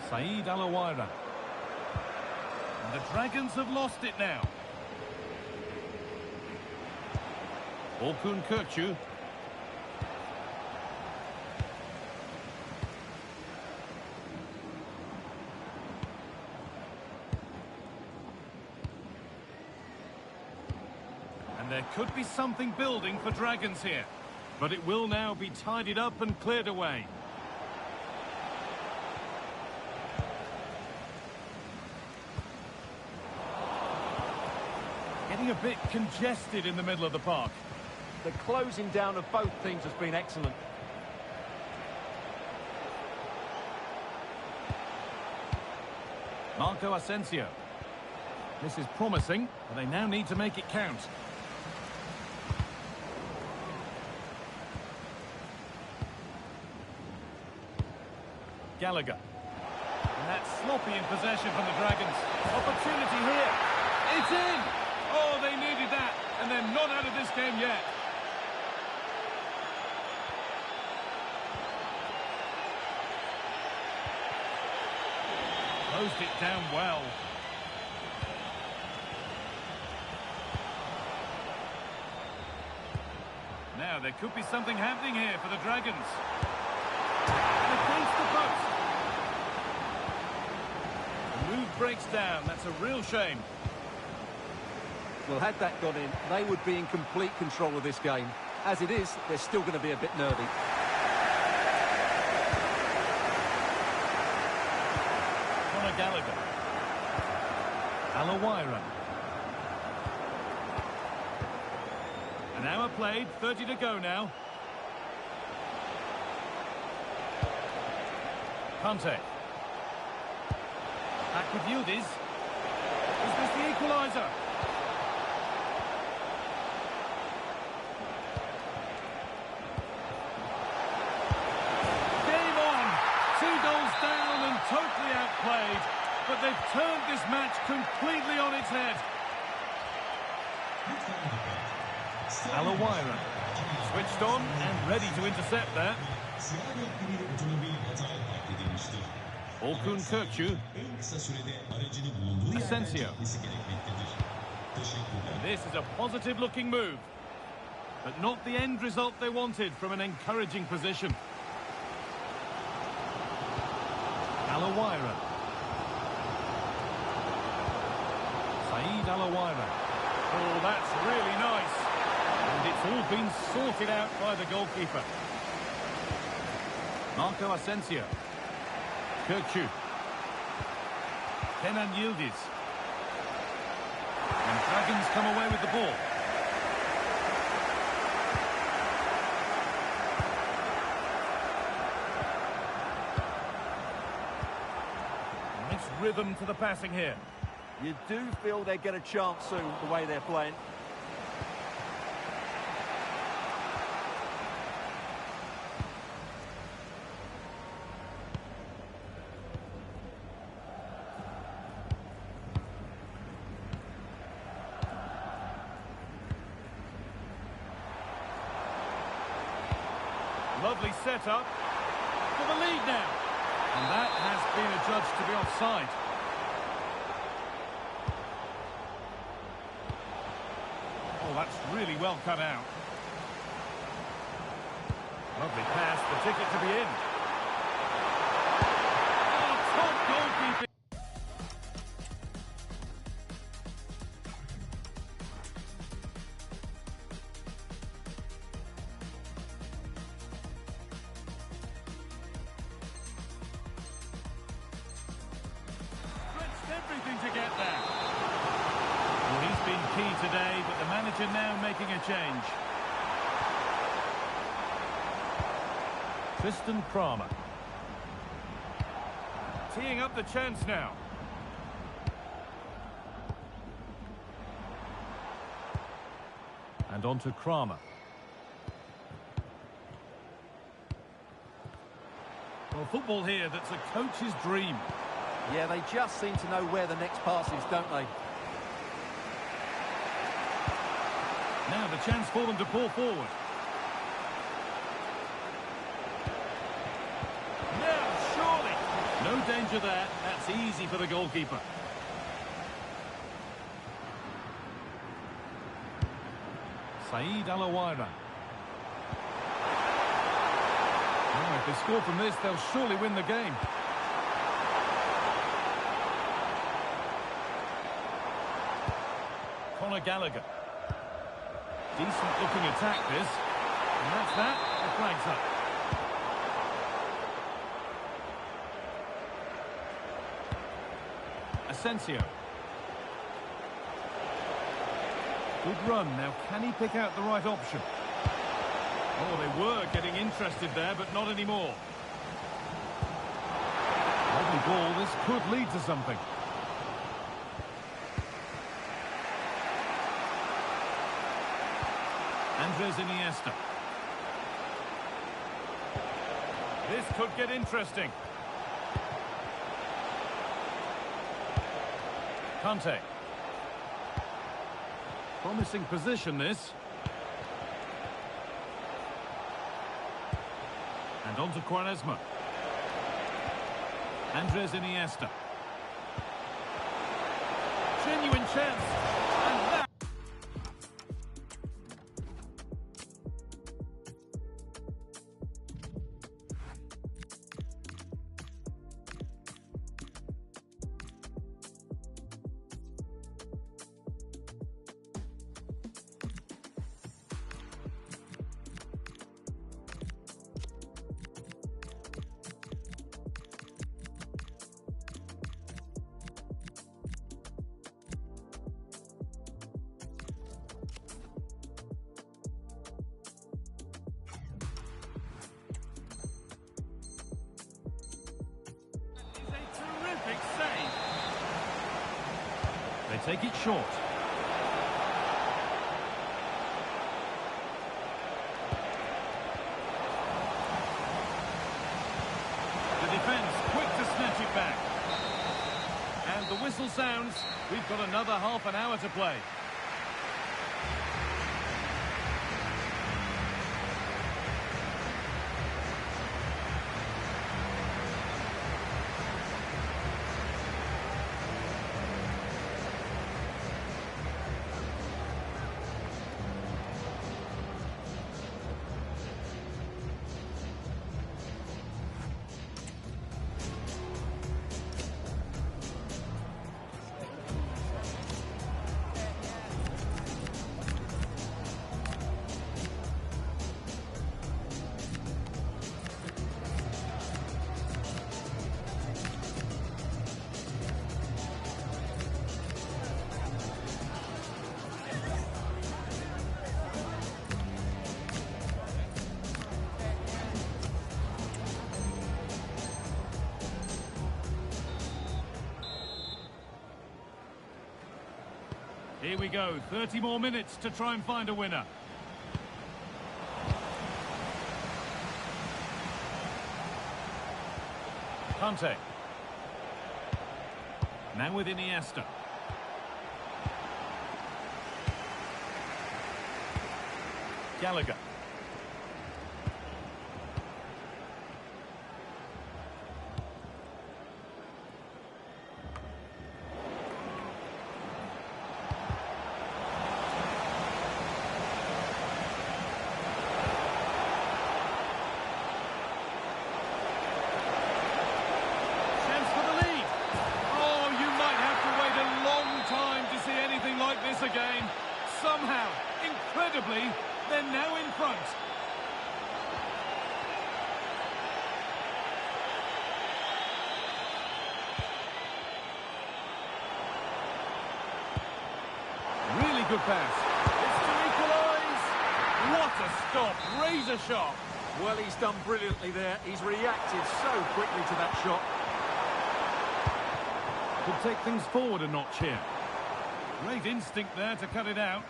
S7: Saeed Alawaira. And the Dragons have lost it now. Orkun Kökçü. And there could be something building for Dragons here. But it will now be tidied up and cleared away. Getting a bit congested in the middle of the park.
S8: The closing down of both teams has been excellent.
S7: Marco Asensio. This is promising, but they now need to make it count. Gallagher. And that's sloppy in possession from the Dragons. Opportunity here. It's in! Oh, they needed that, and they're not out of this game yet. Closed it down well. Now, there could be something happening here for the Dragons. Against the post. The move breaks down. That's a real shame.
S8: Well, had that gone in, they would be in complete control of this game. As it is, they're still going to be a bit nervy.
S7: Conor Gallagher. Alawaira. An hour played, 30 to go now. Kante. Back with Yildiz. Is this the equaliser? Game on! 2 goals down and totally outplayed. But they've turned this match completely on its head. Alawaira. Switched on and ready to intercept there. Orkun Kökçü. Asensio. This is a positive-looking move, but not the end result they wanted from an encouraging position. Alaouira. Saïd Alaouira. Oh, that's really nice. And it's all been sorted out by the goalkeeper. Marco Asensio. Kökçü. Kenan Yildiz. And Dragons come away with the ball. Nice rhythm to the passing here.
S8: You do feel they get a chance soon, the way they're playing.
S7: Lovely setup for the lead now. And that has been adjudged to be offside. Oh, that's really well cut out. Lovely pass, the ticket to be in. Oh, top goalkeeping. Everything to get there. Well, he's been key today, but the manager now making a change. Tristan Kramer. Teeing up the chance now. And on to Kramer. Well, football here that's a coach's dream.
S8: Yeah, they just seem to know where the next pass is, don't they?
S7: Now the chance for them to pull forward. Now, surely. No danger there. That's easy for the goalkeeper. Saïd Alaouira. Oh, if they score from this, they'll surely win the game. Conor Gallagher. Decent looking attack this. And that's that. The flag's up. Asensio. Good run. Now can he pick out the right option? Oh, they were getting interested there, but not anymore. Lovely ball. This could lead to something. Andres Iniesta. This could get interesting. Kante. Promising position, this. And on to Quaresma. Andres Iniesta. Genuine chance. And that... They take it short. The defence quick to snatch it back. And the whistle sounds. We've got another half an hour to play. Here we go, 30 more minutes to try and find a winner. Conte. Now with Iniesta. Gallagher. Again. Somehow, incredibly, they're now in front. Really good pass. It's to equalise. What a stop, razor sharp.
S8: Well, he's done brilliantly there. He's reacted so quickly to that shot.
S7: Could take things forward a notch here. Great instinct there to cut it out.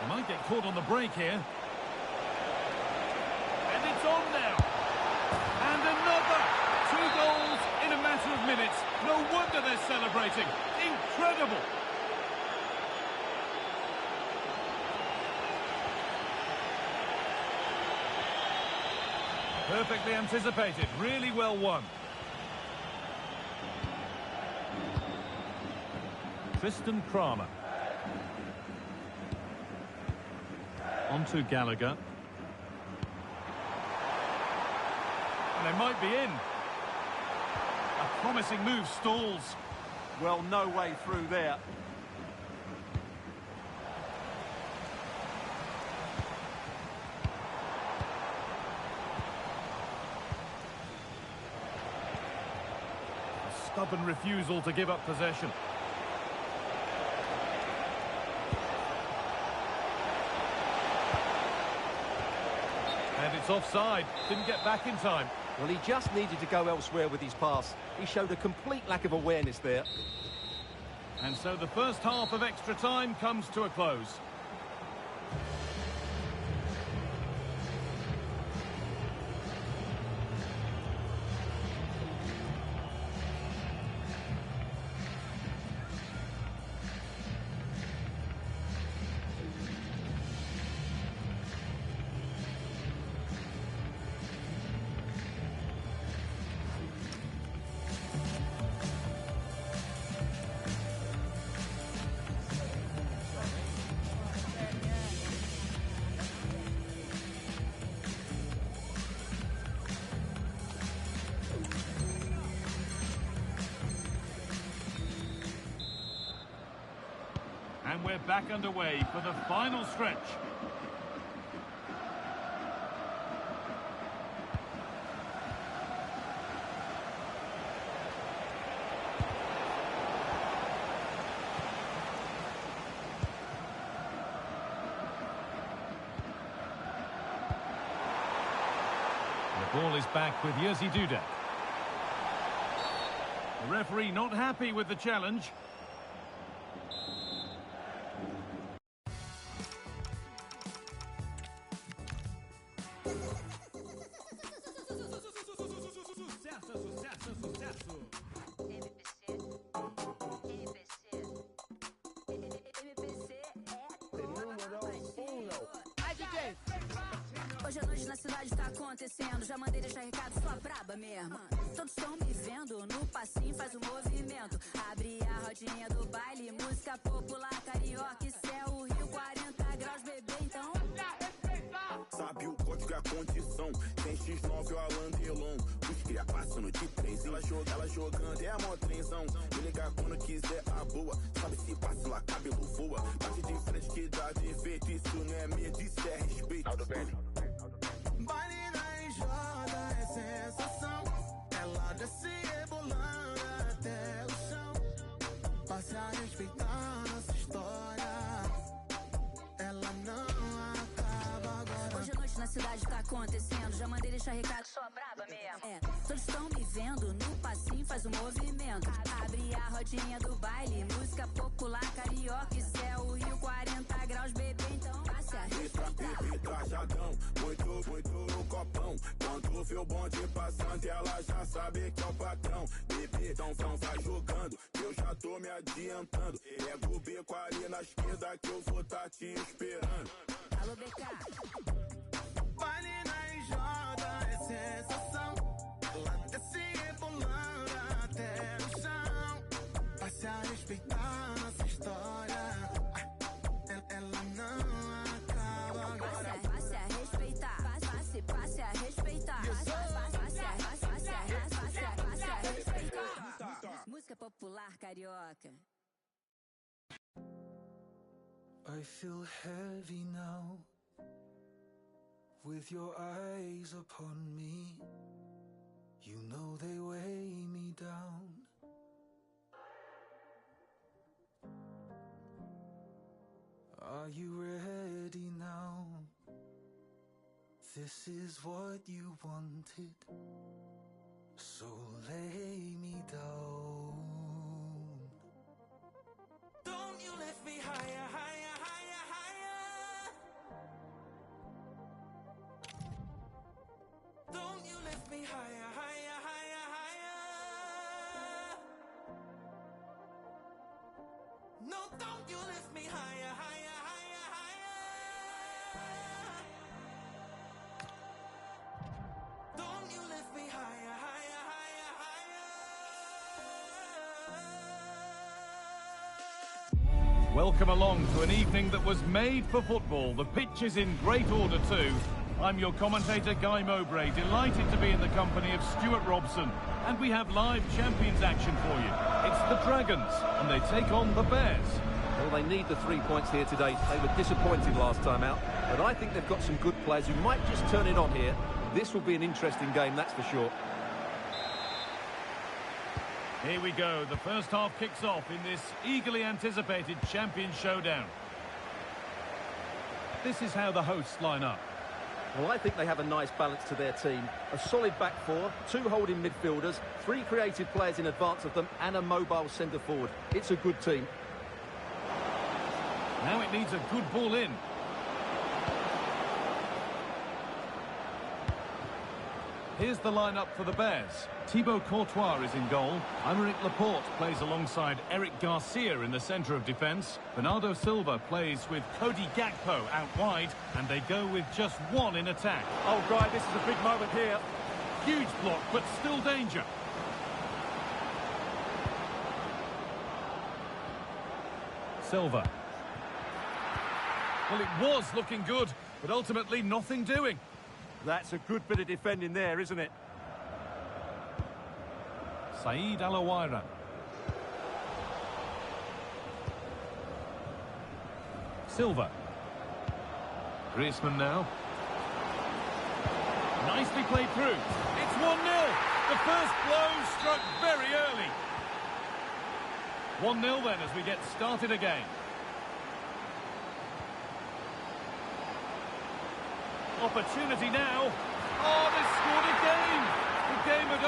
S7: They might get caught on the break here. And it's on now. And another. 2 goals in a matter of minutes. No wonder they're celebrating. Incredible. Perfectly anticipated. Really well won. Tristan Kramer. On to Gallagher. And they might be in. A promising move stalls.
S8: Well, no way through there.
S7: A stubborn refusal to give up possession. And it's offside. Didn't get back in time.
S8: Well, he just needed to go elsewhere with his pass. He showed a complete lack of awareness there.
S7: And so the first half of extra time comes to a close. And we're back underway for the final stretch. The ball is back with Jerzy Dudek. The referee not happy with the challenge.
S9: Hoje a noite na cidade tá acontecendo. Já mandei deixar recado, sua braba mesmo. Todos estão me vendo, no passinho faz o movimento. Abre a rodinha do baile, música popular carioca. Isso é o Rio, 40 graus, bebê, então
S10: sabe o código é a condição. Tem X9 ou Alan Delon. Os cria passando de 3. Ela jogando, é a mó trenzão. Me ligar quando quiser a boa. Sabe se passa lá, cabelo voa. Bate de frente que dá defeito. Isso não é medo, isso é respeito. Baile na enxada é sensação. Ela desce rebolando até o chão. Passe a respeitar nossa história. Ela não acaba agora.
S9: Hoje a noite na cidade tá acontecendo. Já mandei deixar recado, sou braba mesmo. É, todos estão me vendo, no passinho faz o movimento. Abre a rodinha do baile, música popular, carioca e céu, Rio 40 graus, bebê, então passe a respeitar.
S10: Trajadão, muito no copão. Quando vê o bonde passando, ela já sabe que é o patrão. Bebê, então vai jogando, que eu já tô me adiantando. Pega o beco ali na esquerda que eu vou tá te esperando.
S9: Alô, BK.
S5: Baile na IJ é sensação. Ela desce rebolando até o chão. Passe a respeitar nossa história. Ela não acaba agora.
S9: Passe a respeitar. Passe a respeitar. Passe a respeitar. Música popular carioca.
S11: I feel heavy now, with your eyes upon me. You know they weigh me down. Are you ready now? This is what you wanted, so lay me down. Don't you lift me higher, higher, higher, higher. Don't you lift me higher, higher, higher, higher. No, don't you lift me higher, higher, higher, higher. Don't you lift me higher, higher, higher, higher.
S7: Welcome along to an evening that was made for football. The pitch is in great order too. I'm your commentator, Guy Mowbray, delighted to be in the company of Stuart Robson. And we have live Champions action for you. It's the Dragons, and they take on the Bears.
S8: Well, they need the 3 points here today. They were disappointed last time out, but I think they've got some good players who might just turn it on here. This will be an interesting game, that's for sure.
S7: Here we go. The first half kicks off in this eagerly anticipated Champions showdown. This is how the hosts line up.
S8: Well, I think they have a nice balance to their team. A solid back four, 2 holding midfielders, 3 creative players in advance of them, and a mobile centre forward. It's a good team.
S7: Now it needs a good ball in. Here's the lineup for the Bears. Thibaut Courtois is in goal. Aymeric Laporte plays alongside Eric Garcia in the centre of defence. Bernardo Silva plays with Cody Gakpo out wide, and they go with just 1 in attack.
S8: Oh, Guy, this is a big moment here.
S7: Huge block, but still danger. Silva. Well, it was looking good, but ultimately nothing doing.
S8: That's a good bit of defending there, isn't it?
S7: Saeed Alawaira. Silva. Griezmann now. Nicely played through. It's 1-0. The first blow struck very early. 1-0 then as we get started again. Opportunity now. Oh, they scored again. The game had